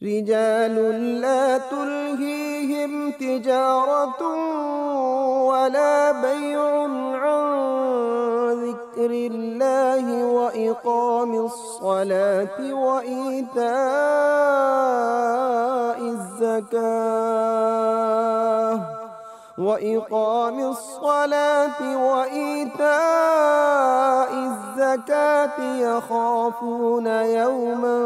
رجال لا تلهيهم تجارة ولا بيع عن ذكر الله وإقام الصلاة وإيتاء الزكاة يخافون يوما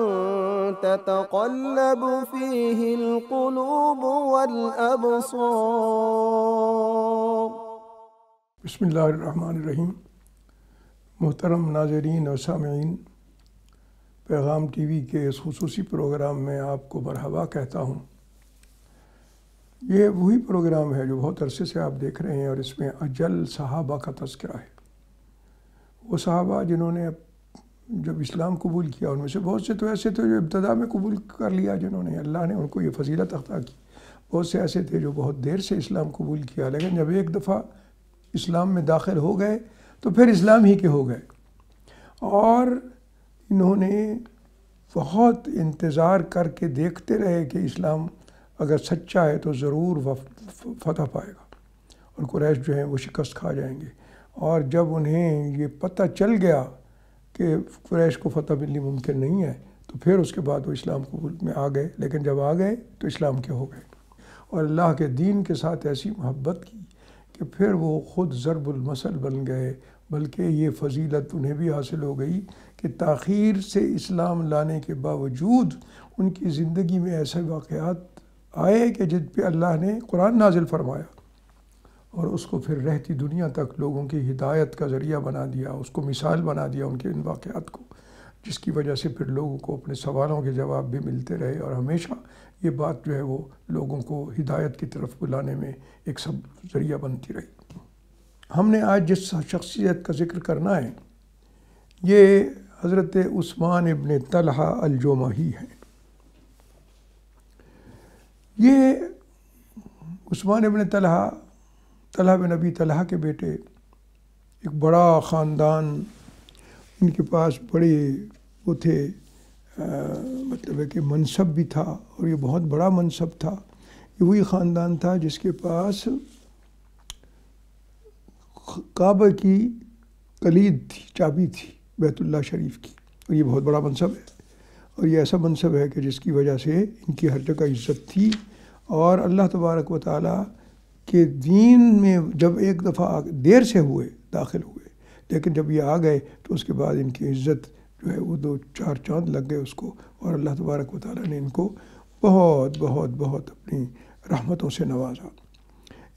تتقلب فيه القلوب والأبصار۔ بسم اللہ الرحمن الرحیم۔ محترم ناظرین و سامعین، پیغام ٹی وی کے اس خصوصی پروگرام میں آپ کو مرحبا کہتا ہوں۔ یہ وہی پروگرام ہے جو بہت عرصے سے آپ دیکھ رہے ہیں، اور اس میں اجل صحابہ کا تذکرہ ہے۔ وہ صحابہ جنہوں نے جب اسلام قبول کیا، ان میں سے بہت سے تو ایسے تھے جو ابتدا میں قبول کر لیا، جنہوں نے اللہ نے ان کو یہ فضیلت عطا کی۔ بہت سے ایسے تھے جو بہت دیر سے اسلام قبول کیا، لیکن جب ایک دفعہ اسلام میں داخل ہو گئے تو پھر اسلام ہی کے ہو گئے، اور انہوں نے بہت انتظار کر کے دیکھتے رہے کہ اسلام اگر سچا ہے تو ضرور فتح پائے گا، اور قریش جو ہیں وہ شکست کھا جائیں گے۔ اور جب انہیں یہ پتہ چل گیا کہ قریش کو فتح ملنی ممکن نہیں ہے، تو پھر اس کے بعد وہ اسلام قبول میں آ گئے، لیکن جب آ گئے تو اسلام کے ہو گئے، اور اللہ کے دین کے ساتھ ایسی محبت کی کہ پھر وہ خود ضرب المثل بن گئے۔ بلکہ یہ فضیلت انہیں بھی حاصل ہو گئی کہ تاخیر سے اسلام لانے کے باوجود ان کی زندگی میں ایسے واقعات آئے کہ جن پہ اللہ نے قرآن نازل فرمایا، اور اس کو پھر رہتی دنیا تک لوگوں کی ہدایت کا ذریعہ بنا دیا، اس کو مثال بنا دیا ان کے ان واقعات کو، جس کی وجہ سے پھر لوگوں کو اپنے سوالوں کے جواب بھی ملتے رہے، اور ہمیشہ یہ بات جو ہے وہ لوگوں کو ہدایت کی طرف بلانے میں ایک سب ذریعہ بنتی رہی۔ ہم نے آج جس شخصیت کا ذکر کرنا ہے، یہ حضرت عثمان ابن طلحہ الجمحی ہیں۔ یہ عثمان ابن طلحہ بن ابی طلحہ کے بیٹے، ایک بڑا خاندان، ان کے پاس بڑے وہ تھے، مطلب ہے کہ منصب بھی تھا، اور یہ بہت بڑا منصب تھا۔ یہ وہی خاندان تھا جس کے پاس کعبہ کی کلید تھی، چابی تھی بیت اللہ شریف کی، اور یہ بہت بڑا منصب ہے، اور یہ ایسا منصب ہے کہ جس کی وجہ سے ان کی ہر جگہ عزت تھی۔ اور اللہ تبارک و تعالیٰ کے دین میں جب ایک دفعہ دیر سے داخل ہوئے، لیکن جب یہ آ گئے تو اس کے بعد ان کی عزت جو ہے وہ 2-4 چاند لگ گئے اس کو، اور اللہ تبارک و تعالیٰ نے ان کو بہت بہت بہت اپنی رحمتوں سے نوازا۔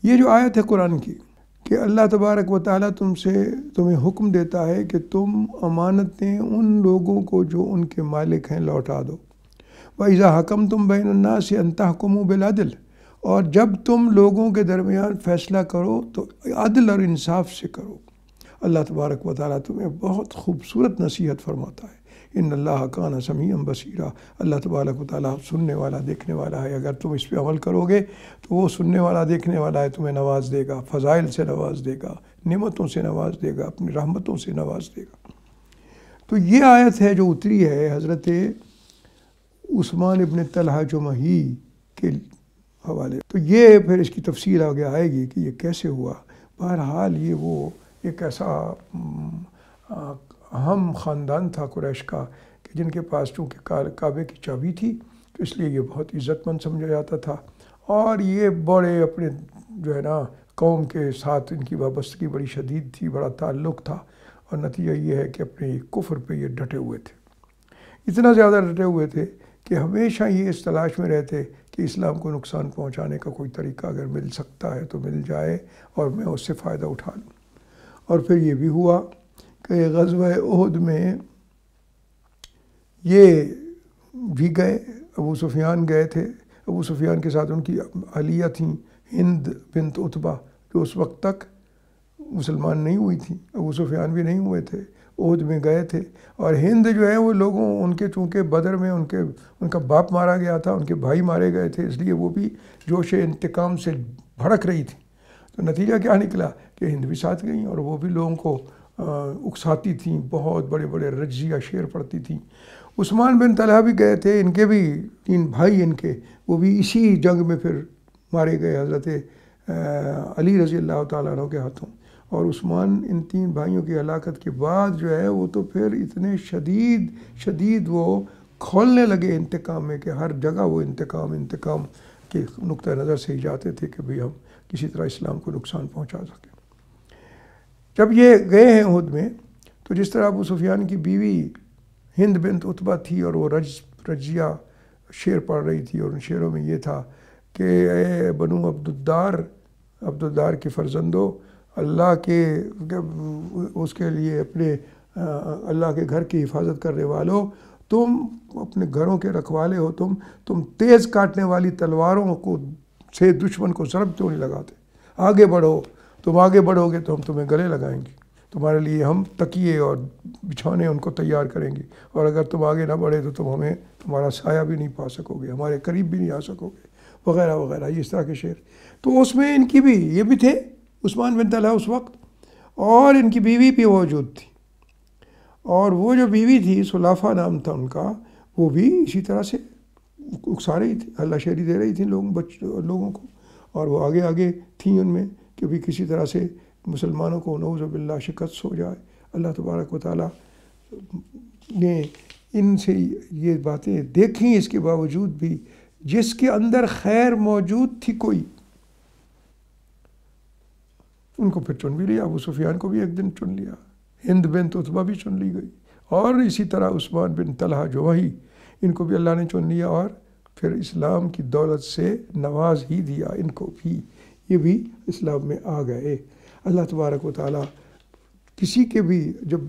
یہ جو آیت ہے قرآن کی کہ اللہ تبارک و تعالیٰ تمہیں حکم دیتا ہے کہ تم امانتیں ان لوگوں کو جو ان کے مالک ہیں لوٹا دو۔ وَإِذَا حَكَمْتُمْ بَيْنَ النَّاسِ أَن تَحْكُمُوا بِالْعَدْلِ، اور جب تم لوگوں کے درمیان فیصلہ کرو تو عدل اور انصاف سے کرو۔ اللہ تبارک و تعالیٰ تمہیں بہت خوبصورت نصیحت فرماتا ہے۔ ان اللہ کان سمیعا بصیرا، اللہ تبارک و تعالیٰ سننے والا دیکھنے والا ہے۔ اگر تم اس پہ عمل کرو گے تو وہ سننے والا دیکھنے والا ہے، تمہیں نواز دے گا، فضائل سے نواز دے گا، نعمتوں سے نواز دے گا، اپنی رحمتوں سے نواز دے گا۔ تو یہ آیت ہے جو اتری ہے حضرت عثمان ابن طلحہ جمحی کے حوالے۔ تو یہ پھر اس کی تفصیل آگے آئے گی کہ یہ کیسے ہوا۔ بہرحال یہ وہ ایک ایسا اہم خاندان تھا قریش کا کہ جن کے پاس چونکہ کعبے کی چابی تھی، تو اس لیے یہ بہت عزت مند سمجھا جاتا تھا، اور یہ بڑے اپنے جو ہے نا قوم کے ساتھ ان کی وابستگی بڑی شدید تھی، بڑا تعلق تھا، اور نتیجہ یہ ہے کہ اپنے کفر پہ یہ ڈٹے ہوئے تھے، اتنا زیادہ ڈٹے ہوئے تھے کہ ہمیشہ یہ اس تلاش میں رہتے کہ اسلام کو نقصان پہنچانے کا کوئی طریقہ اگر مل سکتا ہے تو مل جائے اور میں اس سے فائدہ اٹھا لوں۔ اور پھر یہ بھی ہوا کہ غزوہ احد میں یہ بھی گئے، ابو سفیان گئے تھے، ابو سفیان کے ساتھ ان کی اہلیہ تھیں ہند بنت عتبہ، جو اس وقت تک مسلمان نہیں ہوئی تھیں، ابو سفیان بھی نہیں ہوئے تھے، احد میں گئے تھے۔ اور ہند جو ہے وہ لوگوں ان کے چونکہ بدر میں ان کا باپ مارا گیا تھا، ان کے بھائی مارے گئے تھے، اس لیے وہ بھی جوش انتقام سے بھڑک رہی تھی۔ تو نتیجہ کیا نکلا کہ ہند بھی ساتھ گئیں، اور وہ بھی لوگوں کو اکساتی تھیں، بہت بڑے بڑے رجزیہ شعر پڑھتی تھیں۔ عثمان بن طلحہ بھی گئے تھے، ان کے بھی 3 بھائی ان کے، وہ بھی اسی جنگ میں پھر مارے گئے حضرت علی رضی اللہ تعالیٰ عنہ کے ہاتھوں۔ اور عثمان ان 3 بھائیوں کی ہلاکت کے بعد جو ہے وہ تو پھر اتنے شدید وہ کھولنے لگے انتقام میں کہ ہر جگہ وہ انتقام کے نقطہ نظر سے ہی جاتے تھے کہ بھئی ہم کسی طرح اسلام کو نقصان پہنچا سکیں۔ جب یہ گئے ہیں احد میں، تو جس طرح ابو سفیان کی بیوی ہند بنت عتبہ تھی اور وہ رجیہ شعر پڑھ رہی تھی، اور ان شعروں میں یہ تھا کہ اے بنو عبدالدار کے فرزندوں، اللہ کے اس کے لیے اپنے اللہ کے گھر کی حفاظت کرنے والوں، تم اپنے گھروں کے رکھوالے ہو، تم تیز کاٹنے والی تلواروں کو سے دشمن کو ضرب کیوں نہیں لگاتے؟ آگے بڑھو، تم آگے بڑھو گے تو ہم تمہیں گلے لگائیں گے، تمہارے لیے ہم تکیے اور بچھونے ان کو تیار کریں گے، اور اگر تم آگے نہ بڑھے تو تم تمہارا سایہ بھی نہیں پا سکو گے، ہمارے قریب بھی نہیں آ سکو گے، وغیرہ وغیرہ، اس طرح کے شعر۔ تو اس میں ان کی بھی یہ بھی تھے عثمان بن طلحہ اس وقت، اور ان کی بیوی بھی موجود تھی، اور وہ جو بیوی تھی سلافہ نام تھا ان کا، وہ بھی اسی طرح سے اکسا رہی تھی، اللہ شہری دے رہی تھی لوگوں کو، اور وہ آگے تھیں ان میں کہ بھی کسی طرح سے مسلمانوں کو نعوذ باللہ شکست ہو جائے۔ اللہ تبارک و تعالیٰ نے ان سے یہ باتیں دیکھیں، اس کے باوجود بھی جس کے اندر خیر موجود تھی کوئی، ان کو پھر چن بھی لیا۔ ابو سفیان کو بھی ایک دن چن لیا، ہند بنت عتبہ بھی چن لی گئی، اور اسی طرح عثمان بن طلحہ جو وہی، ان کو بھی اللہ نے چن لیا، اور پھر اسلام کی دولت سے نواز ہی دیا ان کو بھی، یہ بھی اسلام میں آ گئے۔ اللہ تبارک و تعالیٰ کسی کے بھی جب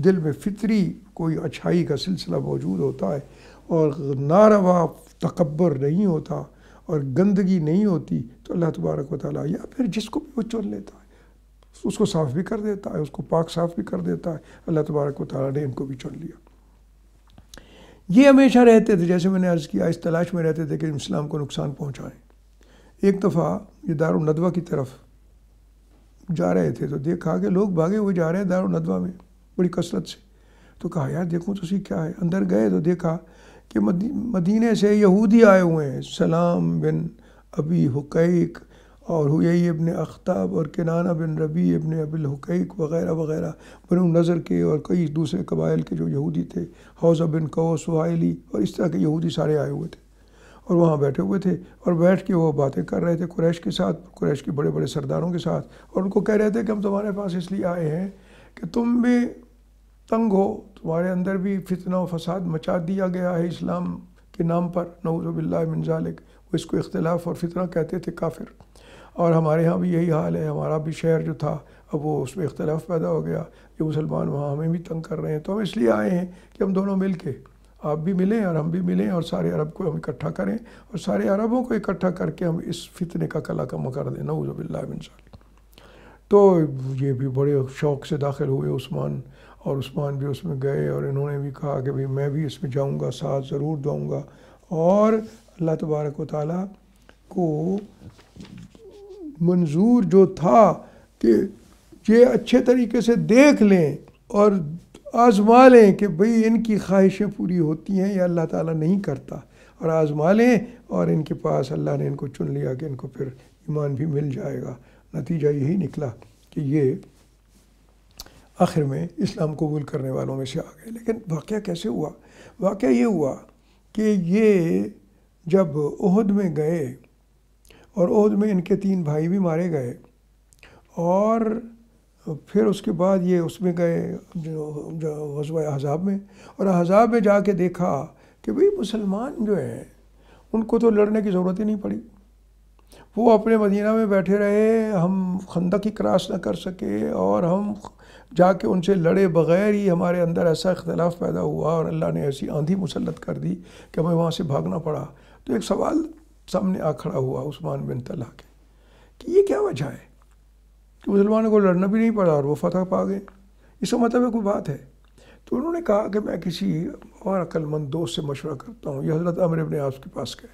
دل میں فطری کوئی اچھائی کا سلسلہ موجود ہوتا ہے، اور ناروا تکبر نہیں ہوتا اور گندگی نہیں ہوتی، تو اللہ تبارک و تعالیٰ یا پھر جس کو بھی وہ چن لیتا ہے اس کو صاف بھی کر دیتا ہے، اس کو پاک صاف بھی کر دیتا ہے۔ اللہ تبارک و تعالیٰ نے ان کو بھی چن لیا۔ یہ ہمیشہ رہتے تھے، جیسے میں نے عرض کیا، اس تلاش میں رہتے تھے کہ اسلام کو نقصان پہنچائیں۔ ایک دفعہ یہ دارالندوہ کی طرف جا رہے تھے، تو دیکھا کہ لوگ بھاگے ہوئے جا رہے ہیں دارالندوہ میں بڑی کثرت سے، تو کہا یار دیکھو تو کیا ہے۔ اندر گئے تو دیکھا کہ مدینے سے یہودی آئے ہوئے ہیں، سلام بن ابی حقیق اور حیی ابن اخطاب اور کنانہ بن ربیع ابن ابی الحقیق وغیرہ وغیرہ، بنو نضر کے اور کئی دوسرے قبائل کے جو یہودی تھے، حوضہ بن قوس وائلی اور اس طرح کے یہودی سارے آئے ہوئے تھے، اور وہاں بیٹھے ہوئے تھے، اور بیٹھ کے وہ باتیں کر رہے تھے قریش کے ساتھ، قریش کے بڑے بڑے سرداروں کے ساتھ، اور ان کو کہہ رہے تھے کہ ہم تمہارے پاس اس لیے آئے ہیں کہ تم بھی تنگ ہو، تمہارے اندر بھی فتنہ و فساد مچا دیا گیا ہے اسلام کے نام پر، نعوذ باللہ من ذالک، وہ اس کو اختلاف اور فتنہ کہتے تھے کافر، اور ہمارے ہاں بھی یہی حال ہے، ہمارا بھی شہر جو تھا اب وہ اس میں اختلاف پیدا ہو گیا، یہ مسلمان وہاں ہمیں بھی تنگ کر رہے ہیں، تو ہم اس لیے آئے ہیں کہ ہم دونوں مل کے، آپ بھی ملیں اور ہم بھی ملیں، اور سارے عرب کو ہم اکٹھا کریں، اور سارے عربوں کو اکٹھا کر کے ہم اس فتنے کا کلا کم کر دیں، نعوذ باللہ من ذالک۔ تو یہ بھی بڑے شوق سے داخل ہوئے عثمان، اور عثمان بھی اس میں گئے، اور انہوں نے بھی کہا کہ بھئی میں بھی اس میں جاؤں گا، ساتھ ضرور دوں گا، اور اللہ تبارک و تعالیٰ کو منظور جو تھا کہ یہ اچھے طریقے سے دیکھ لیں اور آزما لیں کہ بھئی ان کی خواہشیں پوری ہوتی ہیں یا اللہ تعالیٰ نہیں کرتا، اور آزما لیں، اور ان کے پاس اللہ نے ان کو چن لیا کہ ان کو پھر ایمان بھی مل جائے گا۔ نتیجہ یہی نکلا کہ یہ آخر میں اسلام قبول کرنے والوں میں سے آ گئے۔ لیکن واقعہ کیسے ہوا؟ واقعہ یہ ہوا کہ یہ جب احد میں گئے، اور احد میں ان کے 3 بھائی بھی مارے گئے، اور پھر اس کے بعد یہ اس میں گئے جو غزوہ احزاب میں، اور احزاب میں جا کے دیکھا کہ بھئی مسلمان جو ہیں ان کو تو لڑنے کی ضرورت ہی نہیں پڑی، وہ اپنے مدینہ میں بیٹھے رہے، ہم خندق ہی کراس نہ کر سکے، اور ہم جا کے ان سے لڑے بغیر ہی ہمارے اندر ایسا اختلاف پیدا ہوا، اور اللہ نے ایسی آندھی مسلط کر دی کہ ہمیں وہاں سے بھاگنا پڑا۔ تو ایک سوال سامنے آ کھڑا ہوا عثمان بن طلحہ کے کہ یہ کیا وجہ ہے کہ مسلمانوں کو لڑنا بھی نہیں پڑا اور وہ فتح پا گئے، اس کا مطلب کوئی بات ہے؟ تو انہوں نے کہا کہ میں کسی اور عقل مند دوست سے مشورہ کرتا ہوں۔ یہ حضرت عمرو بن عاص کے پاس گئے۔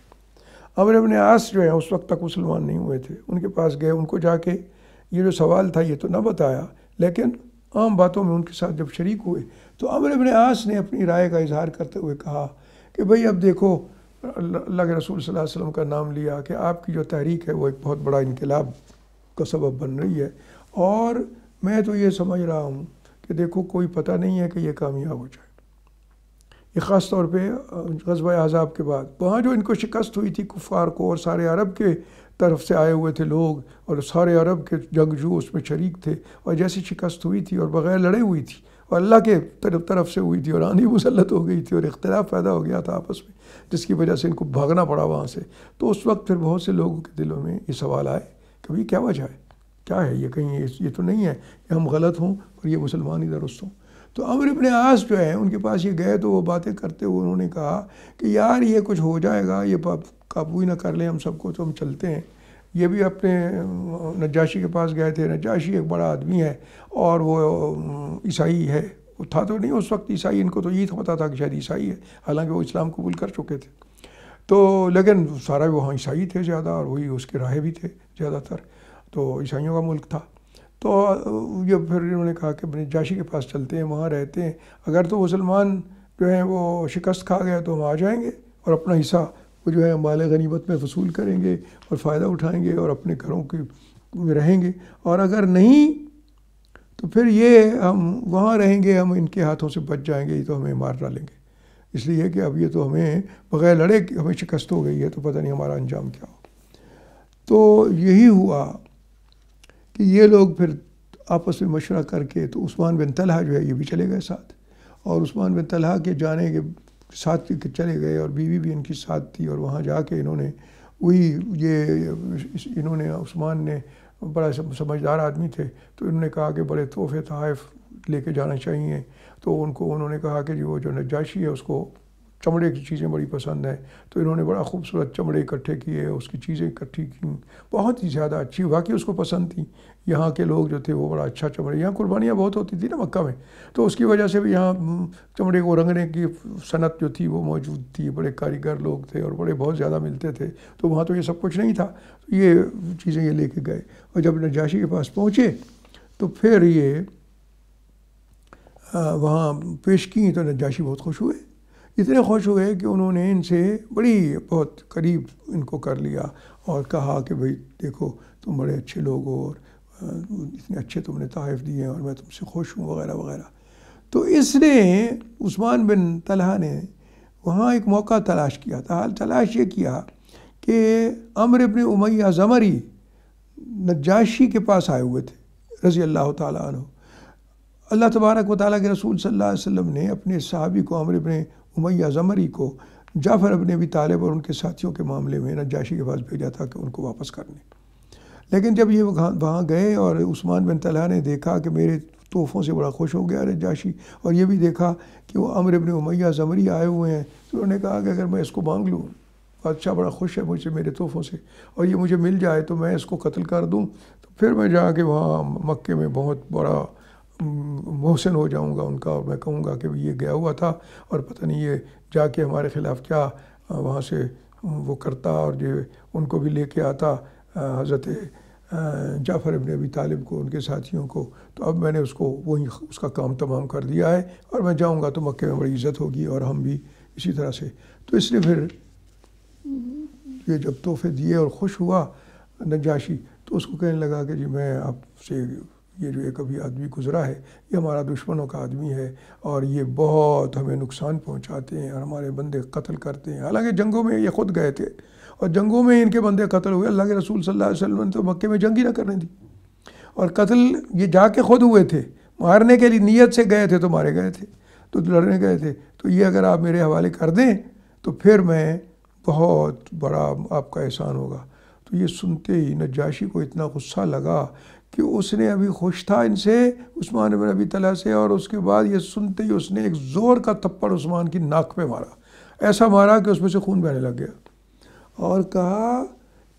عمرو بن عاص جو ہے اس وقت تک مسلمان نہیں ہوئے تھے، ان کے پاس گئے، ان کو جا کے یہ جو سوال تھا یہ تو نہ بتایا، لیکن عام باتوں میں ان کے ساتھ جب شریک ہوئے تو عمرو بن عاص نے اپنی رائے کا اظہار کرتے ہوئے کہا کہ بھئی اب دیکھو اللہ کے رسول صلی اللہ علیہ وسلم کا نام لیا کہ آپ کی جو تحریک ہے وہ ایک بہت بڑا انقلاب کا سبب بن رہی ہے، اور میں تو یہ سمجھ رہا ہوں کہ دیکھو کوئی پتہ نہیں ہے کہ یہ کامیاب ہو جائے۔ یہ خاص طور پہ غزوہ احزاب کے بعد وہاں جو ان کو شکست ہوئی تھی کفار کو، اور سارے عرب کے طرف سے آئے ہوئے تھے لوگ، اور سارے عرب کے جنگجو اس میں شریک تھے، اور جیسی شکست ہوئی تھی اور بغیر لڑے ہوئی تھی اور اللہ کے طرف سے ہوئی تھی، اور آندھی مسلط ہو گئی تھی اور اختلاف پیدا ہو گیا تھا آپس میں، جس کی وجہ سے ان کو بھاگنا پڑا وہاں سے۔ تو اس وقت پھر بہت سے لوگوں کے دلوں میں یہ سوال آئے کہ بھئی کیا وجہ ہے، کیا ہے یہ، کہیں یہ تو نہیں ہے کہ ہم غلط ہوں اور یہ مسلمان ہی درست ہوں۔ تو عمرو بن عاص جو ہے ان کے پاس یہ گئے تو وہ باتیں کرتے ہوئے انہوں نے کہا کہ یار یہ کچھ ہو جائے گا، یہ قابو ہی نہ کر لیں ہم سب کو، تو ہم چلتے ہیں۔ یہ بھی اپنے نجاشی کے پاس گئے تھے۔ نجاشی ایک بڑا آدمی ہے اور وہ عیسائی ہے، وہ تھا تو نہیں اس وقت عیسائی، ان کو تو یہ پتہ تھا کہ شاید عیسائی ہے، حالانکہ وہ اسلام قبول کر چکے تھے۔ تو لیکن سارا وہاں عیسائی تھے زیادہ، اور وہی اس کے راہب بھی تھے زیادہ تر، تو عیسائیوں کا ملک تھا۔ تو یہ پھر انہوں نے کہا کہ نجاشی کے پاس چلتے ہیں، وہاں رہتے ہیں، اگر تو مسلمان جو ہیں وہ شکست کھا گئے تو ہم آ جائیں گے اور اپنا حصہ وہ جو ہے مال غنیمت میں وصول کریں گے اور فائدہ اٹھائیں گے اور اپنے گھروں میں رہیں گے، اور اگر نہیں تو پھر یہ ہم وہاں رہیں گے، ہم ان کے ہاتھوں سے بچ جائیں گے، یہ تو ہمیں مار ڈالیں گے، اس لیے کہ اب یہ تو ہمیں بغیر لڑے ہمیں شکست ہو گئی ہے، تو پتہ نہیں ہمارا انجام کیا ہو۔ تو یہی ہوا کہ یہ لوگ پھر آپس میں مشورہ کر کے، تو عثمان بن طلحہ جو ہے یہ بھی چلے گئے ساتھ، اور عثمان بن طلحہ کے جانے کے ساتھ چلے گئے، اور بیوی بھی ان کی ساتھ تھی، اور وہاں جا کے انہوں نے عثمان نے بڑا سمجھدار آدمی تھے، تو انہوں نے کہا کہ بڑے تحفے تحائف لے کے جانا چاہیے۔ تو انہوں نے کہا کہ جو نجاشی ہے اس کو چمڑے کی چیزیں بڑی پسند ہیں، تو انہوں نے بڑا خوبصورت چمڑے اکٹھے کیے، اس کی چیزیں اکٹھی کیں، بہت ہی زیادہ اچھی، واقعی اس کو پسند تھیں۔ یہاں کے لوگ جو تھے وہ بڑا اچھا چمڑے، یہاں قربانیاں بہت ہوتی تھی نا مکہ میں، تو اس کی وجہ سے بھی یہاں چمڑے کو رنگنے کی صنعت جو تھی وہ موجود تھی، بڑے کاریگر لوگ تھے اور بڑے بہت زیادہ ملتے تھے، تو وہاں تو یہ سب کچھ نہیں تھا، تو یہ چیزیں یہ لے کے گئے، اور جب نجاشی کے پاس پہنچے تو پھر یہ وہاں پیش کی، تو نجاشی بہت خوش ہوئے، اتنے خوش ہوئے کہ انہوں نے ان سے بہت قریب ان کو کر لیا اور کہا کہ بھئی دیکھو تم بڑے اچھے لوگ ہو، اور اتنے اچھے تم نے تحائف دیے ہیں اور میں تم سے خوش ہوں وغیرہ وغیرہ۔ تو اس نے عثمان بن طلحہ نے وہاں ایک موقع تلاش کیا تھا، تلاش یہ کیا کہ عمرو بن امیہ زمری نجاشی کے پاس آئے ہوئے تھے رضی اللہ تعالیٰ عنہ۔ اللہ تبارک و تعالیٰ کے رسول صلی اللہ علیہ وسلم نے اپنے صحابی کو عمرو بن امیہ زمری کو جعفر ابن ابی طالب اور ان کے ساتھیوں کے معاملے میں نجاشی کے پاس بھیجا تھا کہ ان کو واپس کرنے، لیکن جب یہ وہاں گئے اور عثمان بن طلحہ نے دیکھا کہ میرے تحفوں سے بڑا خوش ہو گیا نجاشی، اور یہ بھی دیکھا کہ وہ عمرو بن امیہ زمری آئے ہوئے ہیں، تو انہوں نے کہا کہ اگر میں اس کو مانگ لوں، بادشاہ بڑا خوش ہے مجھ سے میرے تحفوں سے، اور یہ مجھے مل جائے تو میں اس کو قتل کر دوں، تو پھر میں جا کے وہاں مکے میں بہت بڑا محسن ہو جاؤں گا ان کا، اور میں کہوں گا کہ یہ گیا ہوا تھا اور پتہ نہیں یہ جا کے ہمارے خلاف کیا وہاں سے وہ کرتا، اور جو ان کو بھی لے کے آتا حضرت جعفر ابن ابی طالب کو، ان کے ساتھیوں کو، تو اب میں نے اس کا کام تمام کر دیا ہے، اور میں جاؤں گا تو مکے میں بڑی عزت ہوگی اور ہم بھی اسی طرح سے۔ تو اس نے پھر یہ جب تحفے دیے اور خوش ہوا نجاشی، تو اس کو کہنے لگا کہ جی میں آپ سے یہ جو ایک ابھی آدمی گزرا ہے یہ ہمارا دشمنوں کا آدمی ہے، اور یہ بہت ہمیں نقصان پہنچاتے ہیں اور ہمارے بندے قتل کرتے ہیں، حالانکہ جنگوں میں یہ خود گئے تھے اور جنگوں میں ان کے بندے قتل ہوئے، اللہ کے رسول صلی اللہ علیہ وسلم نے تو مکے میں جنگ ہی نہ کرنے دی، اور قتل یہ جا کے خود ہوئے تھے، مارنے کے لیے نیت سے گئے تھے تو مارے گئے تھے، تو لڑنے گئے تھے، تو یہ اگر آپ میرے حوالے کر دیں تو پھر میں بہت بڑا آپ کا احسان ہوگا۔ تو یہ سنتے ہی نجاشی کو اتنا غصہ لگا کہ اس نے ابھی خوش تھا ان سے، عثمان بن ابی طلحہ سے، اور اس کے بعد یہ سنتے ہی اس نے ایک زور کا تھپڑ عثمان کی ناک پہ مارا، ایسا مارا کہ اس میں سے خون بہنے لگ گیا، اور کہا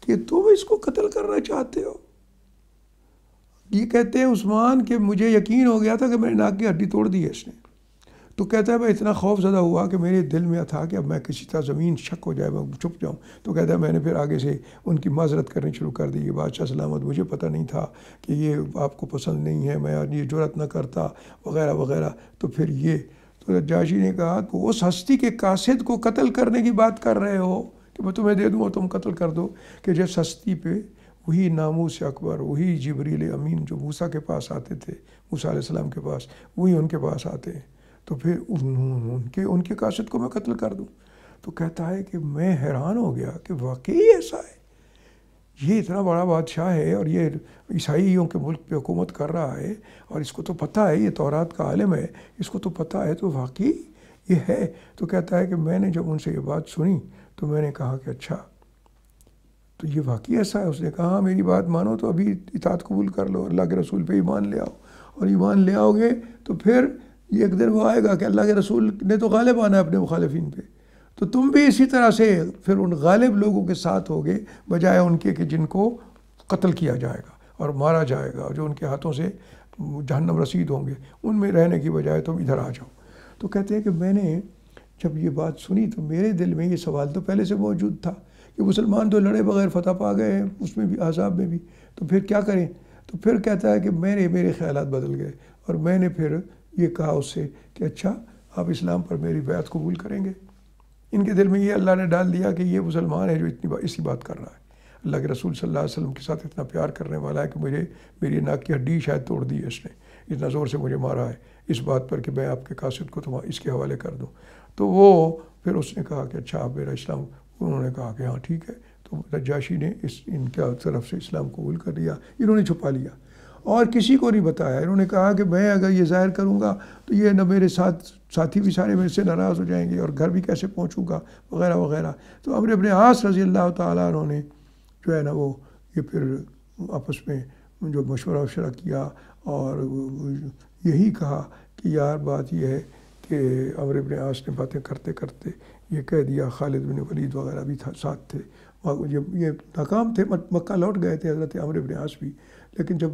کہ تم اس کو قتل کرنا چاہتے ہو؟ یہ کہتے ہیں عثمان کہ مجھے یقین ہو گیا تھا کہ میری ناک کی ہڈی توڑ دی ہے اس نے، تو کہتا ہے میں اتنا خوف زدہ ہوا کہ میرے دل میں تھا کہ اب میں کسی طرح زمین شک ہو جائے، میں چھپ جاؤں. تو کہتا ہے میں نے پھر آگے سے ان کی معذرت کرنی شروع کر دی کہ بادشاہ سلامت مجھے پتہ نہیں تھا کہ یہ آپ کو پسند نہیں ہے، میں یہ جرأت نہ کرتا وغیرہ وغیرہ. تو پھر یہ تو نجاشی نے کہا کہ اس ہستی کے قاصد کو قتل کرنے کی بات کر رہے ہو کہ میں تمہیں دے دوں اور تم قتل کر دو، کہ جس ہستی پہ وہی ناموس اکبر، وہی جبریل امین جو موسیٰ کے پاس آتے تھے، موسیٰ علیہ السلام کے پاس، وہی ان کے پاس آتے ہیں، تو پھر ان کے قاصد کو میں قتل کر دوں. تو کہتا ہے کہ میں حیران ہو گیا کہ واقعی ایسا ہے، یہ اتنا بڑا بادشاہ ہے اور یہ عیسائیوں کے ملک پہ حکومت کر رہا ہے اور اس کو تو پتہ ہے، یہ تورات کا عالم ہے، اس کو تو پتہ ہے، تو واقعی یہ ہے. تو کہتا ہے کہ میں نے جب ان سے یہ بات سنی تو میں نے کہا کہ اچھا تو یہ واقعی ایسا ہے. اس نے کہا ہاں میری بات مانو تو ابھی اطاعت قبول کر لو، اللہ کے رسول پہ ایمان لے آؤ، اور ایمان لے آؤ گے تو پھر یہ ایک دن وہ آئے گا کہ اللہ کے رسول نے تو غالب آنا ہے اپنے مخالفین پہ، تو تم بھی اسی طرح سے پھر ان غالب لوگوں کے ساتھ ہوگے بجائے ان کے کہ جن کو قتل کیا جائے گا اور مارا جائے گا، جو ان کے ہاتھوں سے جہنم رسید ہوں گے، ان میں رہنے کی بجائے تم ادھر آ جاؤ. تو کہتے ہیں کہ میں نے جب یہ بات سنی تو میرے دل میں یہ سوال تو پہلے سے موجود تھا کہ مسلمان تو لڑے بغیر فتح پا گئے ہیں، اس میں بھی احزاب میں بھی، تو پھر کیا کریں. تو پھر کہتا ہے کہ میرے خیالات بدل گئے اور میں نے پھر یہ کہا اس سے کہ اچھا آپ اسلام پر میری بیعت قبول کریں گے. ان کے دل میں یہ اللہ نے ڈال دیا کہ یہ مسلمان ہے جو اسی بات کر رہا ہے، اللہ کے رسول صلی اللہ علیہ وسلم کے ساتھ اتنا پیار کرنے والا ہے کہ میری ناک کی ہڈی شاید توڑ دی ہے اس نے، اتنا زور سے مجھے مارا ہے اس بات پر کہ میں آپ کے قاصد کو اس کے حوالے کر دوں. تو وہ پھر اس نے کہا کہ اچھا آپ میرا اسلام، انہوں نے کہا کہ ہاں ٹھیک ہے. تو نجاشی نے ان کے طرف سے اسلام قبول کر لیا. انہوں نے چھپا لیا اور کسی کو نہیں بتایا. انہوں نے کہا کہ میں اگر یہ ظاہر کروں گا تو یہ نہ میرے ساتھی بھی سارے میرے سے ناراض ہو جائیں گے اور گھر بھی کیسے پہنچوں گا وغیرہ وغیرہ. تو عمرو بن عاص رضی اللہ تعالیٰ عنہ نے جو ہے نا وہ یہ پھر آپس میں جو مشورہ کیا اور یہی کہا کہ یار بات یہ ہے کہ عمرو بن عاص نے باتیں کرتے کرتے یہ کہہ دیا. خالد بن ولید وغیرہ بھی ساتھ تھے، یہ ناکام تھے، مکہ لوٹ گئے تھے حضرت عمرو بن عاص بھی، لیکن جب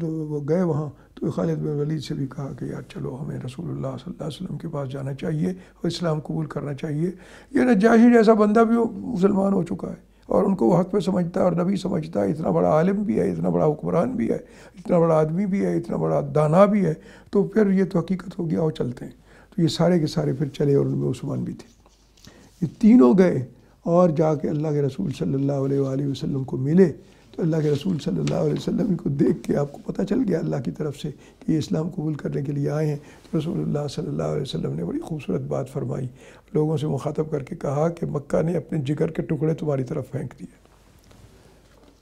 وہ گئے وہاں تو خالد بن ولید سے بھی کہا کہ یار چلو ہمیں رسول اللہ صلی اللہ علیہ وسلم کے پاس جانا چاہیے اور اسلام قبول کرنا چاہیے. یہ نجاشی جیسا بندہ بھی مسلمان ہو چکا ہے اور ان کو وہ حق پہ سمجھتا ہے اور نبی سمجھتا ہے، اتنا بڑا عالم بھی ہے، اتنا بڑا حکمران بھی ہے، اتنا بڑا آدمی بھی ہے، اتنا بڑا دانا بھی ہے. تو پھر یہ تو حقیقت ہو گیا اور چلتے ہیں. تو یہ سارے کے سارے پھر چلے اور ان میں عثمان بھی تھے. یہ تینوں گئے اور جا کے اللہ کے رسول صلی اللہ علیہ وآلہ وسلم کو ملے. تو اللہ کے رسول صلی اللہ علیہ وسلم کو دیکھ کے آپ کو پتہ چل گیا اللہ کی طرف سے کہ یہ اسلام قبول کرنے کے لیے آئے ہیں. تو رسول اللہ صلی اللہ علیہ وسلم نے بڑی خوبصورت بات فرمائی، لوگوں سے مخاطب کر کے کہا کہ مکہ نے اپنے جگر کے ٹکڑے تمہاری طرف پھینک دیے.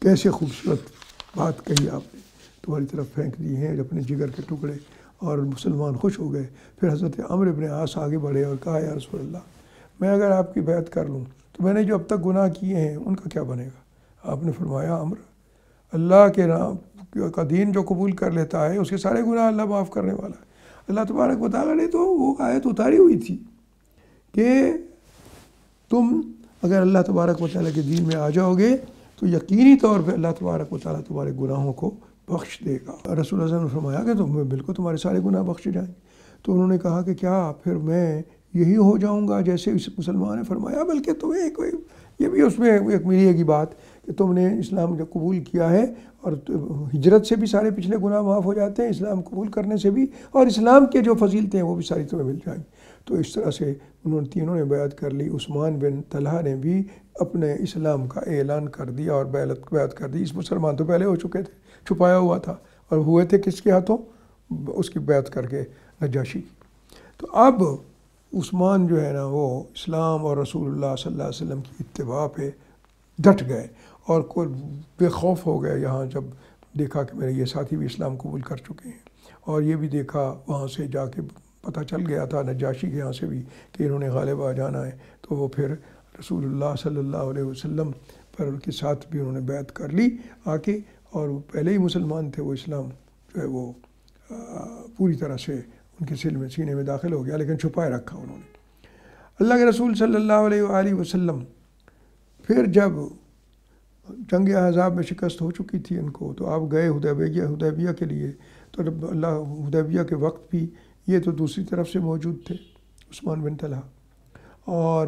کیسے خوبصورت بات کہی آپ نے، تمہاری طرف پھینک دیے ہیں اپنے جگر کے ٹکڑے. اور مسلمان خوش ہو گئے. پھر حضرت عمرو بن عاص آگے بڑھے اور کہا یا رسول اللہ میں اگر آپ کی بیعت کر لوں تو میں نے جو اب تک گناہ کیے ہیں ان کا کیا بنے گا؟ آپ نے فرمایا عمرو اللہ کے نام کا دین جو قبول کر لیتا ہے اس کے سارے گناہ اللہ معاف کرنے والا ہے. اللہ تبارک و تعالیٰ نے تو وہ آیت اتاری ہوئی تھی کہ تم اگر اللہ تبارک و تعالیٰ کے دین میں آ جاؤ گے تو یقینی طور پہ اللہ تبارک و تعالیٰ تمہارے گناہوں کو بخش دے گا. رسول اللہ نے فرمایا کہ تم بالکل تمہارے سارے گناہ بخشے جائیں گے. تو انہوں نے کہا کہ کیا پھر میں یہی ہو جاؤں گا جیسے اس مسلمان نے فرمایا، بلکہ تمہیں کوئی یہ بھی اس میں ایک ملی گی بات کہ تم نے اسلام جب قبول کیا ہے اور ہجرت سے بھی سارے پچھلے گناہ معاف ہو جاتے ہیں، اسلام قبول کرنے سے بھی، اور اسلام کے جو فضیلتیں ہیں وہ بھی ساری تمہیں مل جائیں گی. تو اس طرح سے انہوں نے تینوں نے بیعت کر لی. عثمان بن طلحہ نے بھی اپنے اسلام کا اعلان کر دیا اور بیعت کر دی. اس مسلمان تو پہلے ہو چکے تھے، چھپایا ہوا تھا، اور ہوئے تھے کس کے ہاتھوں؟ اس کی بیعت کر کے نجاشی. تو اب عثمان جو ہے نا وہ اسلام اور رسول اللہ صلی اللہ علیہ وسلم کی اتباع پہ ڈٹ گئے اور کوئی بے خوف ہو گئے. یہاں جب دیکھا کہ میرے یہ ساتھی بھی اسلام قبول کر چکے ہیں اور یہ بھی دیکھا وہاں سے جا کے پتہ چل گیا تھا نجاشی کے یہاں سے بھی کہ انہوں نے غالب آ جانا ہے، تو وہ پھر رسول اللہ صلی اللہ علیہ وسلم پر ان کے ساتھ بھی انہوں نے بیعت کر لی آ کے. اور وہ پہلے ہی مسلمان تھے، وہ اسلام جو ہے وہ پوری طرح سے ان کے سینے میں داخل ہو گیا، لیکن چھپائے رکھا انہوں نے. اللہ کے رسول صلی اللہ علیہ وآلہ وسلم پھر جب جنگ احزاب میں شکست ہو چکی تھی ان کو، تو آپ گئے حدیبیہ کے لیے. تو اللہ حدیبیہ کے وقت بھی یہ تو دوسری طرف سے موجود تھے عثمان بن طلحہ، اور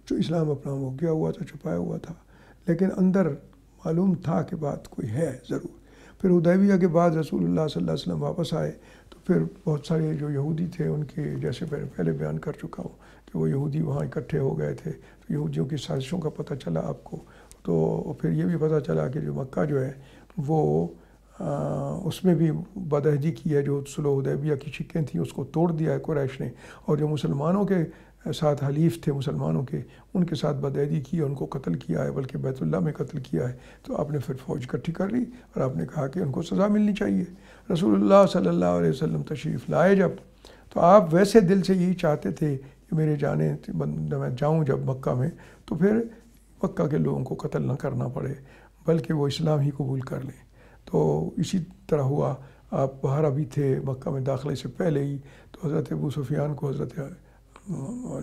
جو اسلام اپنا وہ کیا ہوا تھا، چھپایا ہوا تھا، لیکن اندر معلوم تھا کہ بات کوئی ہے ضرور۔ پھر حدیبیہ کے بعد رسول اللہ صلی اللہ علیہ وسلم واپس آئے تو پھر بہت سارے جو یہودی تھے ان کے، جیسے میں پہلے بیان کر چکا ہوں کہ وہ یہودی وہاں اکٹھے ہو گئے تھے، تو یہودیوں کی سازشوں کا پتہ چلا آپ کو، تو پھر یہ بھی پتہ چلا کہ جو مکہ جو ہے وہ اس میں بھی بدعہدی کی ہے، جو صلح حدیبیہ کی شکیں تھیں اس کو توڑ دیا ہے قریش نے، اور جو مسلمانوں کے ساتھ حلیف تھے مسلمانوں کے، ان کے ساتھ بدعہدی کی، ان کو قتل کیا ہے، بلکہ بیت اللہ میں قتل کیا ہے۔ تو آپ نے پھر فوج اکٹھی کر لی اور آپ نے کہا کہ ان کو سزا ملنی چاہیے۔ رسول اللہ صلی اللہ علیہ وسلم تشریف لائے جب، تو آپ ویسے دل سے یہی چاہتے تھے کہ میرے جانے میں جاؤں جب مکہ میں تو پھر مکہ کے لوگوں کو قتل نہ کرنا پڑے، بلکہ وہ اسلام ہی قبول کر لیں۔ تو اسی طرح ہوا، آپ باہر ابھی تھے مکہ میں داخلے سے پہلے ہی، تو حضرت ابو سفیان کو حضرت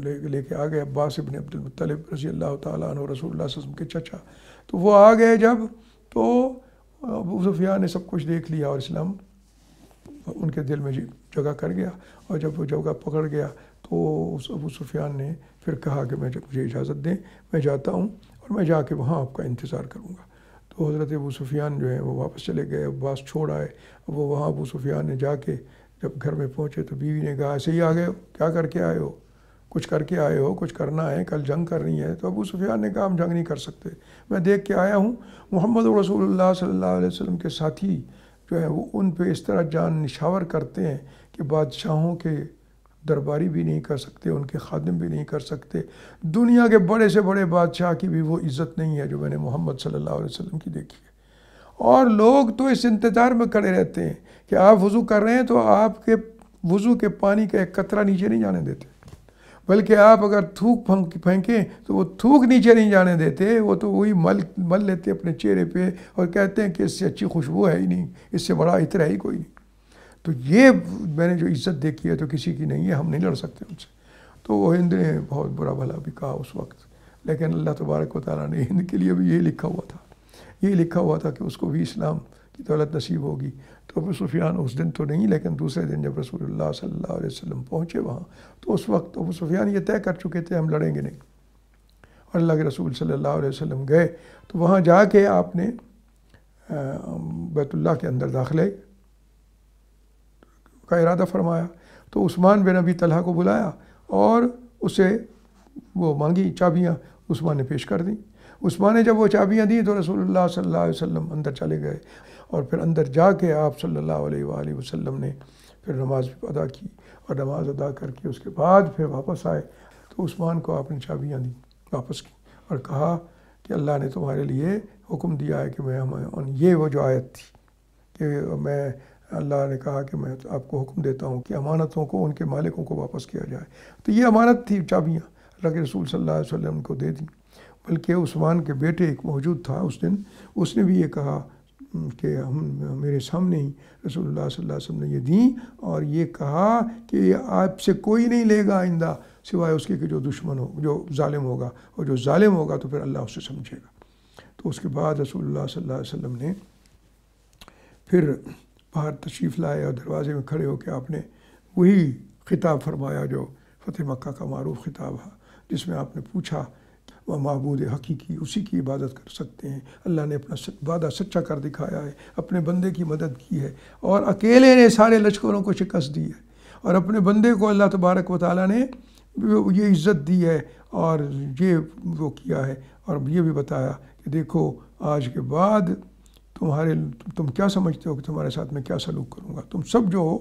لے کے آ گئے، عباس ابن عبد المطلب رضی اللہ تعالیٰ عنہ، رسول اللہ صلی اللہ علیہ وسلم کے چچا، تو وہ آ گئے جب، تو ابو سفیان نے سب کچھ دیکھ لیا اور اسلام ان کے دل میں جگہ کر گیا، اور جب وہ جگہ پکڑ گیا تو ابو سفیان نے پھر کہا کہ مجھے اجازت دیں، میں جاتا ہوں اور میں جا کے وہاں آپ کا انتظار کروں گا۔ تو حضرت ابو سفیان جو ہے وہ واپس چلے گئے، عباس چھوڑ آئے۔ وہ وہاں ابو سفیان نے جا کے جب گھر میں پہنچے تو بیوی نے کہا ایسے ہی آ گئے ہو، کیا کر کے آئے ہو؟ کچھ کر کے آئے ہو، کچھ کرنا ہے، کل جنگ کرنی ہے۔ تو ابو سفیان نے کہا ہم جنگ نہیں کر سکتے، میں دیکھ کے آیا ہوں محمد رسول اللہ صلی اللہ علیہ وسلم کے ساتھی جو ہے وہ ان پہ اس طرح جان نشاور کرتے ہیں کہ بادشاہوں کے درباری بھی نہیں کر سکتے، ان کے خادم بھی نہیں کر سکتے، دنیا کے بڑے سے بڑے بادشاہ کی بھی وہ عزت نہیں ہے جو میں نے محمد صلی اللہ علیہ وسلم کی دیکھی ہے۔ اور لوگ تو اس انتظار میں کھڑے رہتے ہیں کہ آپ وضو کر رہے ہیں تو آپ کے وضو کے پانی کا ایک قطرہ نیچے نہیں جانے دیتے، بلکہ آپ اگر تھوک پھینکیں تو وہ تھوک نیچے نہیں جانے دیتے، وہ تو وہی مل لیتے اپنے چہرے پہ اور کہتے ہیں کہ اس سے اچھی خوشبو ہے ہی نہیں، اس سے بڑا عطر ہے ہی کوئی نہیں۔ تو یہ میں نے جو عزت دیکھی ہے تو کسی کی نہیں ہے، ہم نہیں لڑ سکتے ان سے۔ تو وہ ہند نے بہت برا بھلا بھی کہا اس وقت، لیکن اللہ تبارک و تعالیٰ نے ہند کے لیے بھی یہی لکھا ہوا تھا، یہی لکھا ہوا تھا کہ اس کو بھی اسلام کی دولت نصیب ہوگی۔ تو ابو سفیان اس دن تو نہیں، لیکن دوسرے دن جب رسول اللہ صلی اللہ علیہ وسلم پہنچے وہاں، تو اس وقت ابو سفیان یہ طے کر چکے تھے ہم لڑیں گے نہیں، اور اللہ کے رسول صلی اللہ علیہ وسلم گئے تو وہاں جا کے آپ نے بیت اللہ کے اندر داخلے کا ارادہ فرمایا۔ تو عثمان بن ابی طلحہ کو بلایا اور اسے وہ مانگی چابیاں، عثمان نے پیش کر دیں۔ عثمان نے جب وہ چابیاں دیں تو رسول اللہ صلی اللہ علیہ وسلم اندر چلے گئے، اور پھر اندر جا کے آپ صلی اللہ علیہ وآلہ وسلم نے پھر نماز ادا کی، اور نماز ادا کر کے اس کے بعد پھر واپس آئے تو عثمان کو آپ نے چابیاں دیں واپس کی، اور کہا کہ اللہ نے تمہارے لیے حکم دیا ہے کہ یہ وہ جو آیت تھی کہ میں، اللہ نے کہا کہ میں آپ کو حکم دیتا ہوں کہ امانتوں کو ان کے مالکوں کو واپس کیا جائے۔ تو یہ امانت تھی چابیاں، اللہ کے رسول صلی اللہ علیہ وسلم کو دے دیں۔ بلکہ عثمان کے بیٹے ایک موجود تھا اس دن، اس نے بھی یہ کہا کہ میرے سامنے ہی رسول اللہ صلی اللہ علیہ وسلم نے یہ دیں، اور یہ کہا کہ یہ آپ سے کوئی نہیں لے گا آئندہ سوائے اس کے کہ جو دشمن ہو، جو ظالم ہوگا، اور جو ظالم ہوگا تو پھر اللہ اسے سمجھے گا۔ تو اس کے بعد رسول اللہ صلی اللہ علیہ وسلم نے پھر باہر تشریف لائے اور دروازے میں کھڑے ہو کے آپ نے وہی خطاب فرمایا جو فتح مکہ کا معروف خطاب ہے، جس میں آپ نے پوچھا وہ معبود حقیقی اسی کی عبادت کر سکتے ہیں، اللہ نے اپنا وعدہ سچا کر دکھایا ہے، اپنے بندے کی مدد کی ہے، اور اکیلے نے سارے لشکروں کو شکست دی ہے، اور اپنے بندے کو اللہ تبارک و تعالیٰ نے یہ عزت دی ہے، اور یہ وہ کیا ہے، اور یہ بھی بتایا کہ دیکھو آج کے بعد تم کیا سمجھتے ہو کہ تمہارے ساتھ میں کیا سلوک کروں گا، تم سب جو ہو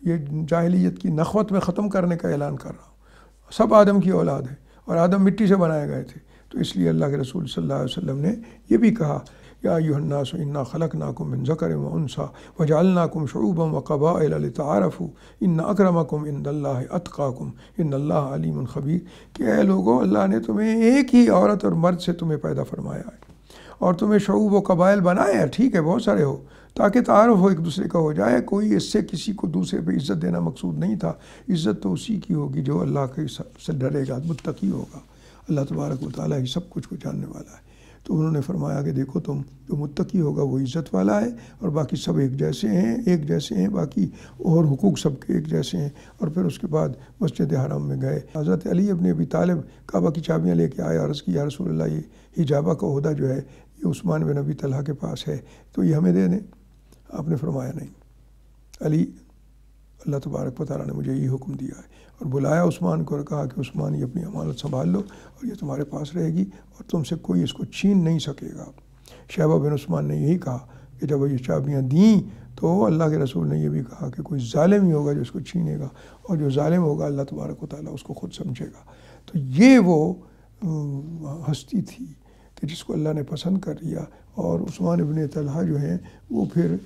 یہ جاہلیت کی نخوت میں ختم کرنے کا اعلان کر رہا ہوں، سب آدم کی اولاد ہے، اور آدم مٹی سے بنائے گئے تھے۔ تو اس لیے اللہ کے رسول صلی اللہ علیہ وسلم نے یہ بھی کہا یا ایھا الناس انا خلقناکم من ذکر و انثی وجعلناکم شعوبا وقبائل لتعارفوا ان اکرمکم عند اللہ اتقاکم ان اللہ علیم خبیر، کہ اے لوگو اللہ نے تمہیں ایک ہی عورت اور مرد سے تمہیں پیدا فرمایا ہے، اور تمہیں شعوب و قبائل بنایا ہے، ٹھیک ہے بہت سارے ہو، تاکہ تعارف ہو ایک دوسرے کا ہو جائے، کوئی اس سے کسی کو دوسرے پہ عزت دینا مقصود نہیں تھا، عزت تو اسی کی ہوگی جو اللہ کے سے ڈرے گا، متقی ہوگا، اللہ تبارک و تعالیٰ ہی سب کچھ کو جاننے والا ہے۔ تو انہوں نے فرمایا کہ دیکھو تم جو متقی ہوگا وہ عزت والا ہے اور باقی سب ایک جیسے ہیں باقی اور حقوق سب کے ایک جیسے ہیں۔ اور پھر اس کے بعد مسجد حرام میں گئے، حضرت علی ابن ابی طالب کعبہ کی چابیاں لے کے آئے، عرض کی یا رسول اللہ یہ حجابہ کا عہدہ جو ہے یہ عثمان بن ابی طلحہ کے پاس ہے تو یہ ہمیں دے دیں۔ آپ نے فرمایا نہیں، علی اللہ تبارک و تعالیٰ نے مجھے یہ حکم دیا ہے، اور بلایا عثمان کو اور کہا کہ عثمان یہ اپنی امانت سنبھال لو اور یہ تمہارے پاس رہے گی اور تم سے کوئی اس کو چھین نہیں سکے گا۔ شیبہ بن عثمان نے یہی کہا کہ جب یہ چابیاں دیں تو اللہ کے رسول نے یہ بھی کہا کہ کوئی ظالم ہی ہوگا جو اس کو چھینے گا، اور جو ظالم ہوگا اللہ تبارک و تعالیٰ اس کو خود سمجھے گا۔ تو یہ وہ ہستی تھی کہ جس کو اللہ نے پسند کر لیا، اور عثمان ابن طلحہ جو ہیں وہ پھر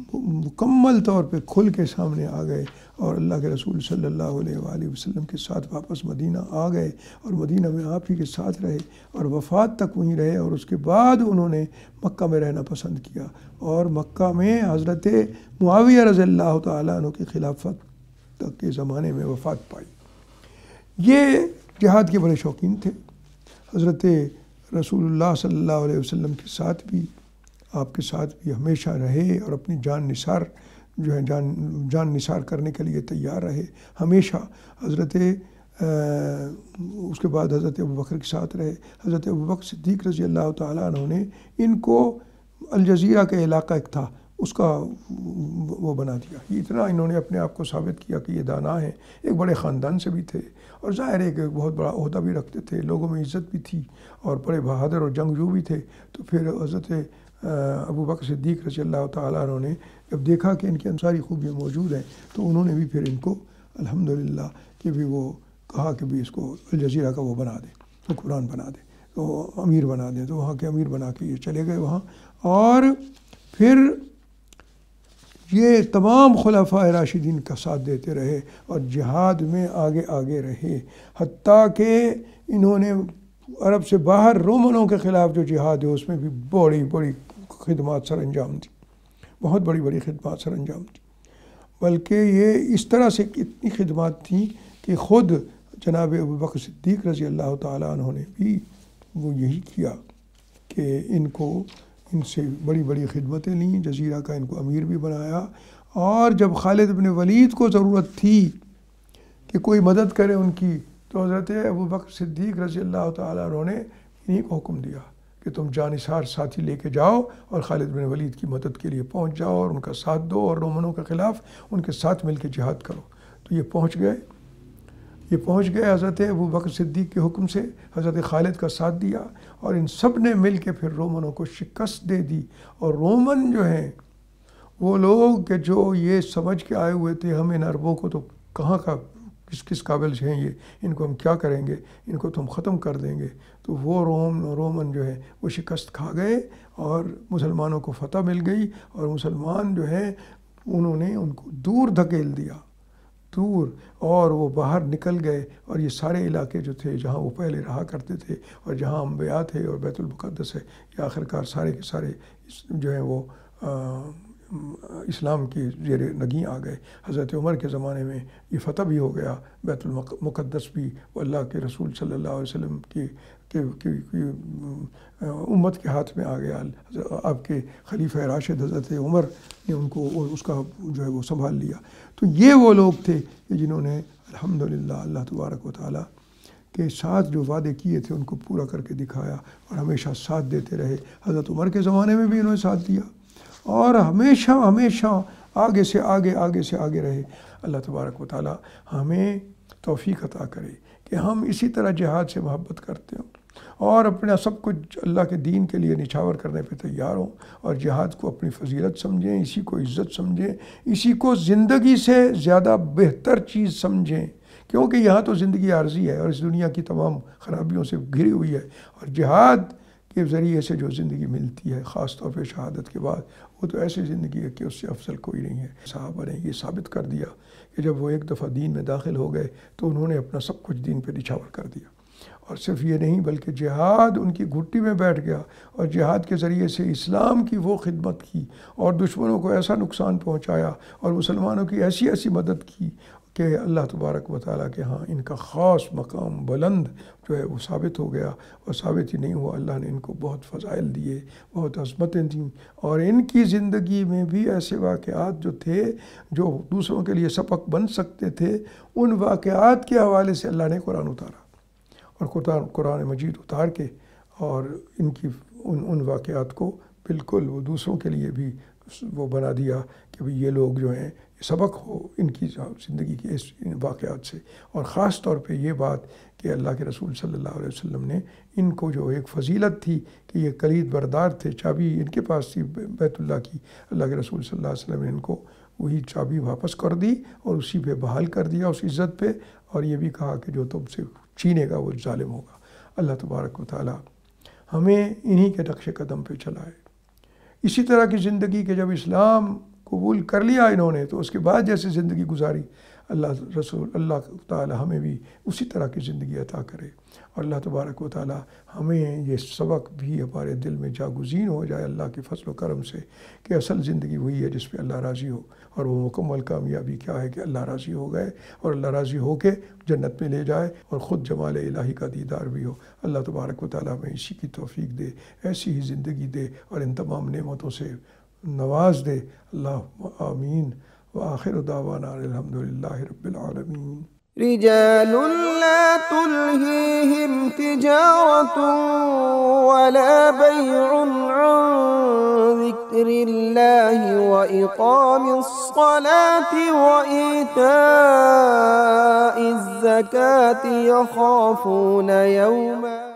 مکمل طور پہ کھل کے سامنے آ گئے اور اللہ کے رسول صلی اللہ علیہ وآلہ وسلم کے ساتھ واپس مدینہ آ گئے، اور مدینہ میں آپ ہی کے ساتھ رہے اور وفات تک وہیں رہے، اور اس کے بعد انہوں نے مکہ میں رہنا پسند کیا، اور مکہ میں حضرت معاویہ رضی اللہ تعالیٰ عنہ کی خلافت تک کے زمانے میں وفات پائی۔ یہ جہاد کے بڑے شوقین تھے، حضرت رسول اللہ صلی اللہ علیہ وسلم کے ساتھ بھی، آپ کے ساتھ بھی ہمیشہ رہے، اور اپنی جان نثار جو ہے جان نثار کرنے کے لیے تیار رہے ہمیشہ۔ اس کے بعد حضرت ابوبکر کے ساتھ رہے، حضرت ابوبکر صدیق رضی اللہ تعالیٰ عنہ نے ان کو الجزیرہ کا علاقہ ایک تھا اس کا وہ بنا دیا۔ یہ اتنا انہوں نے اپنے آپ کو ثابت کیا کہ یہ دانا ہیں، ایک بڑے خاندان سے بھی تھے، اور ظاہر ہے کہ ایک بہت بڑا عہدہ بھی رکھتے تھے، لوگوں میں عزت بھی تھی، اور بڑے بہادر اور جنگجو بھی تھے۔ تو پھر حضرت ابوبکر صدیق رضی اللہ تعالیٰ عنہ نے جب دیکھا کہ ان کی ساری خوبیاں موجود ہیں تو انہوں نے بھی پھر ان کو الحمدللہ کہ بھی وہ کہا کہ بھی اس کو الجزیرہ کا وہ بنا دیں، حکمران بنا دیں، تو امیر بنا دیں، تو وہاں کے امیر بنا کے یہ چلے گئے وہاں۔ اور پھر یہ تمام خلفائے راشدین کا ساتھ دیتے رہے اور جہاد میں آگے رہے، حتیٰ کہ انہوں نے عرب سے باہر رومنوں کے خلاف جو جہاد ہے اس میں بھی بڑی خدمات سر انجام دی، بہت بڑی خدمات سر انجام دی، بلکہ یہ اس طرح سے اتنی خدمات تھیں کہ خود جناب ابوبکر صدیق رضی اللہ تعالیٰ عنہ نے بھی وہ یہی کیا کہ ان سے بڑی خدمتیں لیں، جزیرہ کا ان کو امیر بھی بنایا۔ اور جب خالد بن ولید کو ضرورت تھی کہ کوئی مدد کرے ان کی، تو حضرت ابوبکر صدیق رضی اللہ تعالیٰ عنہ نے انہیں کو حکم دیا کہ تم جانثار ساتھی لے کے جاؤ اور خالد بن ولید کی مدد کے لیے پہنچ جاؤ اور ان کا ساتھ دو، اور رومنوں کے خلاف ان کے ساتھ مل کے جہاد کرو۔ تو یہ پہنچ گئے حضرت ابوبکر صدیق کے حکم سے، حضرت خالد کا ساتھ دیا، اور ان سب نے مل کے پھر رومنوں کو شکست دے دی۔ اور رومن جو ہیں وہ لوگ کہ جو یہ سمجھ کے آئے ہوئے تھے ہم ان عربوں کو تو کہاں کا کس قابل ہیں یہ، ان کو ہم کیا کریں گے، ان کو تو ہم ختم کر دیں گے، تو وہ رومن جو ہے وہ شکست کھا گئے اور مسلمانوں کو فتح مل گئی، اور مسلمان جو ہیں انہوں نے ان کو دور دھکیل دیا، اور وہ باہر نکل گئے، اور یہ سارے علاقے جو تھے جہاں وہ پہلے رہا کرتے تھے اور جہاں انبیاء تھے اور بیت المقدس ہے، یہ آخرکار سارے کے سارے جو ہیں وہ اسلام کی زیر نگیں آ گئے۔ حضرت عمر کے زمانے میں یہ فتح بھی ہو گیا، بیت المقدس بھی وہ اللہ کے رسول صلی اللہ علیہ وسلم کی امت کے ہاتھ میں آ گیا۔ آپ کے خلیفہ راشد حضرت عمر نے ان کو اس کا جو ہے وہ سنبھال لیا۔ تو یہ وہ لوگ تھے کہ جنہوں نے الحمدللہ اللہ تبارک و تعالیٰ کے ساتھ جو وعدے کیے تھے ان کو پورا کر کے دکھایا، اور ہمیشہ ساتھ دیتے رہے۔ حضرت عمر کے زمانے میں بھی انہوں نے ساتھ دیا، اور ہمیشہ آگے سے آگے رہے۔ اللہ تبارک و تعالیٰ ہمیں توفیق عطا کرے کہ ہم اسی طرح جہاد سے محبت کرتے ہوں اور اپنا سب کچھ اللہ کے دین کے لیے نچھاور کرنے پہ تیار ہوں، اور جہاد کو اپنی فضیلت سمجھیں، اسی کو عزت سمجھیں، اسی کو زندگی سے زیادہ بہتر چیز سمجھیں، کیونکہ یہاں تو زندگی عارضی ہے اور اس دنیا کی تمام خرابیوں سے گھری ہوئی ہے، اور جہاد کے ذریعے سے جو زندگی ملتی ہے خاص طور پہ شہادت کے بعد، وہ تو ایسی زندگی ہے کہ اس سے افضل کوئی نہیں ہے۔ صحابہ نے یہ ثابت کر دیا کہ جب وہ ایک دفعہ دین میں داخل ہو گئے تو انہوں نے اپنا سب کچھ دین پہ نچھاور کر دیا، اور صرف یہ نہیں بلکہ جہاد ان کی گھٹی میں بیٹھ گیا، اور جہاد کے ذریعے سے اسلام کی وہ خدمت کی اور دشمنوں کو ایسا نقصان پہنچایا اور مسلمانوں کی ایسی مدد کی کہ اللہ تبارک و تعالیٰ کے ہاں ان کا خاص مقام بلند جو ہے وہ ثابت ہو گیا، اور ثابت ہی نہیں ہوا، اللہ نے ان کو بہت فضائل دیے، بہت عظمتیں دیں، اور ان کی زندگی میں بھی ایسے واقعات جو تھے جو دوسروں کے لیے سبق بن سکتے تھے، ان واقعات کے حوالے سے اللہ نے قرآن اتارا، اور قرآن مجید اتار کے اور ان کی ان واقعات کو بالکل وہ دوسروں کے لیے بھی وہ بنا دیا کہ بھئی یہ لوگ جو ہیں سبق ہو ان کی زندگی کے اس واقعات سے۔ اور خاص طور پہ یہ بات کہ اللہ کے رسول صلی اللہ علیہ وسلم نے ان کو جو ایک فضیلت تھی کہ یہ کلید بردار تھے، چابی ان کے پاس تھی بیت اللہ کی، اللہ کے رسول صلی اللہ علیہ وسلم نے ان کو وہی چابی واپس کر دی اور اسی پہ بحال کر دیا، اس عزت پہ، اور یہ بھی کہا کہ جو تم سے چھینے گا وہ ظالم ہوگا۔ اللہ تبارک و تعالی ہمیں انہی کے نقش قدم پہ چلائے۔ اسی طرح کی زندگی کے جب اسلام قبول کر لیا انہوں نے تو اس کے بعد جیسے زندگی گزاری، اللہ تعالی ہمیں بھی اسی طرح کی زندگی عطا کرے، اور اللہ تبارک و تعالی ہمیں یہ سبق بھی ہمارے دل میں جاگزین ہو جائے اللہ کے فضل و کرم سے کہ اصل زندگی وہی ہے جس پہ اللہ راضی ہو، اور وہ مکمل کامیابی کیا ہے کہ اللہ راضی ہو گئے اور اللہ راضی ہو کے جنت میں لے جائے اور خود جمال الہی کا دیدار بھی ہو۔ اللہ تبارک و تعالی ہمیں اسی کی توفیق دے، ایسی ہی زندگی دے اور ان تمام نعمتوں سے نواز دے۔ اللہ آمین۔ وآخر دعوانا الحمدللہ رب العالمین۔ رجال لا تلهيهم تجارة ولا بيع عن ذكر الله وإقام الصلاة وإيتاء الزكاة يخافون يوما